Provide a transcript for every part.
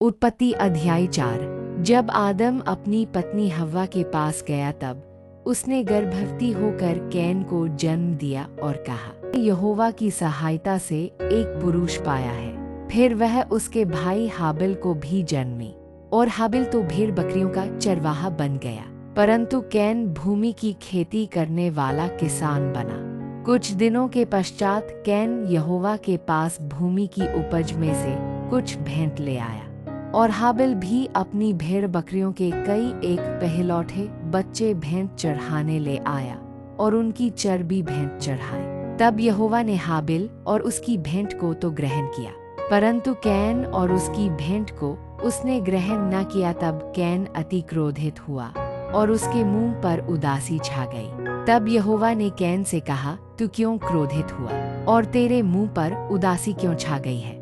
उत्पत्ति अध्याय 4। जब आदम अपनी पत्नी हव्वा के पास गया तब उसने गर्भवती होकर कैन को जन्म दिया और कहा, यहोवा की सहायता से एक पुरुष पाया है। फिर वह उसके भाई हाबिल को भी जन्मी और हाबिल तो भेड़ बकरियों का चरवाहा बन गया, परंतु कैन भूमि की खेती करने वाला किसान बना। कुछ दिनों के पश्चात कैन यहोवा के पास भूमि की उपज में से कुछ भेंट ले आया और हाबिल भी अपनी भेड़ बकरियों के कई एक पहलौठे बच्चे भेंट चढ़ाने ले आया और उनकी चर्बी भेंट चढ़ाए। तब यहोवा ने हाबिल और उसकी भेंट को तो ग्रहण किया, परंतु कैन और उसकी भेंट को उसने ग्रहण न किया। तब कैन अति क्रोधित हुआ और उसके मुंह पर उदासी छा गई। तब यहोवा ने कैन से कहा, तू क्यों क्रोधित हुआ और तेरे मुंह पर उदासी क्यों छा गई है?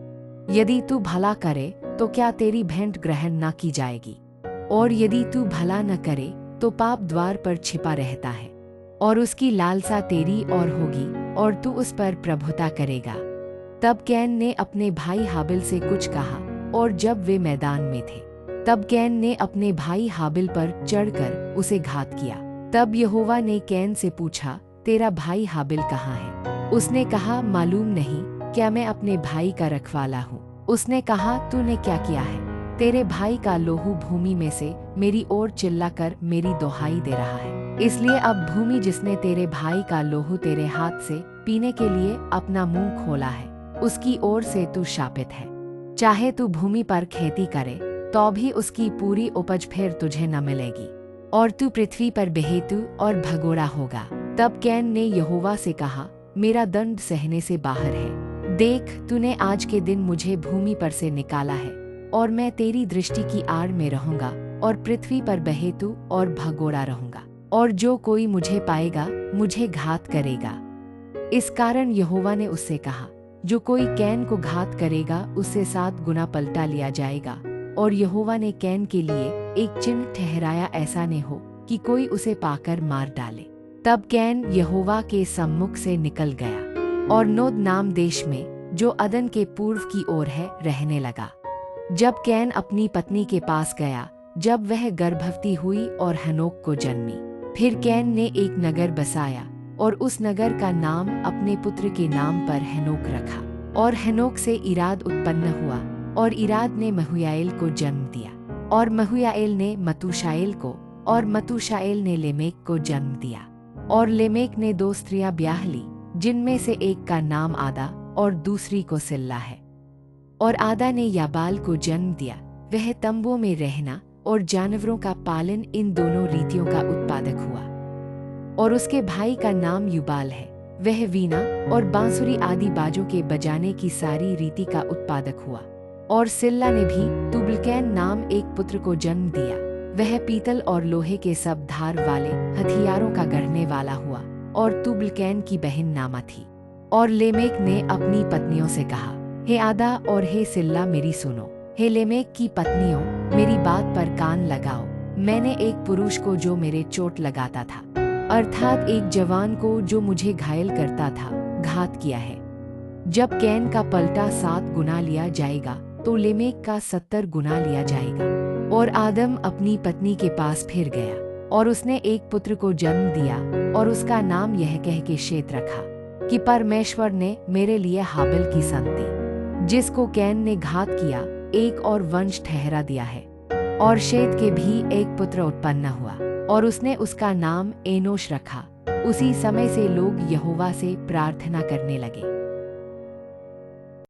यदि तू भला करे तो क्या तेरी भेंट ग्रहण न की जाएगी? और यदि तू भला न करे तो पाप द्वार पर छिपा रहता है और उसकी लालसा तेरी और होगी और तू उस पर प्रभुता करेगा। तब कैन ने अपने भाई हाबिल से कुछ कहा और जब वे मैदान में थे तब कैन ने अपने भाई हाबिल पर चढ़कर उसे घात किया। तब यहोवा ने कैन से पूछा, तेरा भाई हाबिल कहाँ है? उसने कहा, मालूम नहीं, क्या मैं अपने भाई का रखवाला हूँ? उसने कहा, तूने क्या किया है? तेरे भाई का लोहू भूमि में से मेरी ओर चिल्लाकर मेरी दोहाई दे रहा है। इसलिए अब भूमि जिसने तेरे भाई का लोहू तेरे हाथ से पीने के लिए अपना मुंह खोला है, उसकी ओर से तू शापित है। चाहे तू भूमि पर खेती करे तो भी उसकी पूरी उपज फिर तुझे न मिलेगी और तू पृथ्वी पर बेहेतु और भगोड़ा होगा। तब कैन ने यहोवा से कहा, मेरा दंड सहने से बाहर है। देख, तूने आज के दिन मुझे भूमि पर से निकाला है और मैं तेरी दृष्टि की आड़ में रहूंगा और पृथ्वी पर बेहेतु और भगोड़ा रहूंगा और जो कोई मुझे पाएगा मुझे घात करेगा। इस कारण यहोवा ने उससे कहा, जो कोई कैन को घात करेगा उससे 7 गुना पलटा लिया जाएगा। और यहोवा ने कैन के लिए एक चिन्ह ठहराया, ऐसा न हो कि कोई उसे पाकर मार डाले। तब कैन यहोवा के सम्मुख से निकल गया और नोद नाम देश में, जो अदन के पूर्व की ओर है, रहने लगा। जब कैन अपनी पत्नी के पास गया, जब वह गर्भवती हुई और हनोक को जन्मी, फिर कैन ने एक नगर बसाया और उस नगर का नाम अपने पुत्र के नाम पर हनोक रखा। और हनोक से इराद उत्पन्न हुआ और इराद ने महुयाएल को जन्म दिया और महुयाएल ने मतूशाएल को और मतूशाएल ने लेमेक को जन्म दिया। और लेमेक ने 2 स्त्रियां ब्याह ली, जिनमें से एक का नाम आदा और दूसरी को सिल्ला है। और आदा ने याबाल को जन्म दिया। वह तंबुओं में रहना और जानवरों का पालन, इन दोनों रीतियों का उत्पादक हुआ। और उसके भाई का नाम युबाल है। वह वीणा और बांसुरी आदि बाजों के बजाने की सारी रीति का उत्पादक हुआ। और सिल्ला ने भी तुबलकैन नाम एक पुत्र को जन्म दिया। वह पीतल और लोहे के सब धार वाले हथियारों का गढ़ने वाला हुआ और तुबलकैन की बहन नामा थी। और लेमेक ने अपनी पत्नियों से कहा, हे आदा और हे सिल्ला, मेरी सुनो। हे लेमेक की पत्नियों, मेरी बात पर कान लगाओ। मैंने एक पुरुष को जो मेरे चोट लगाता था, अर्थात एक जवान को जो मुझे घायल करता था, घात किया है। जब कैन का पलटा 7 गुना लिया जाएगा तो लेमेक का 70 गुना लिया जाएगा। और आदम अपनी पत्नी के पास फिर गया और उसने एक पुत्र को जन्म दिया और उसका नाम यह कह के शेत रखा कि परमेश्वर ने मेरे लिए हाबिल की संति, जिसको कैन ने घात किया, एक और वंश ठहरा दिया है। और शेत के भी एक पुत्र उत्पन्न हुआ और उसने उसका नाम एनोश रखा। उसी समय से लोग यहोवा से प्रार्थना करने लगे।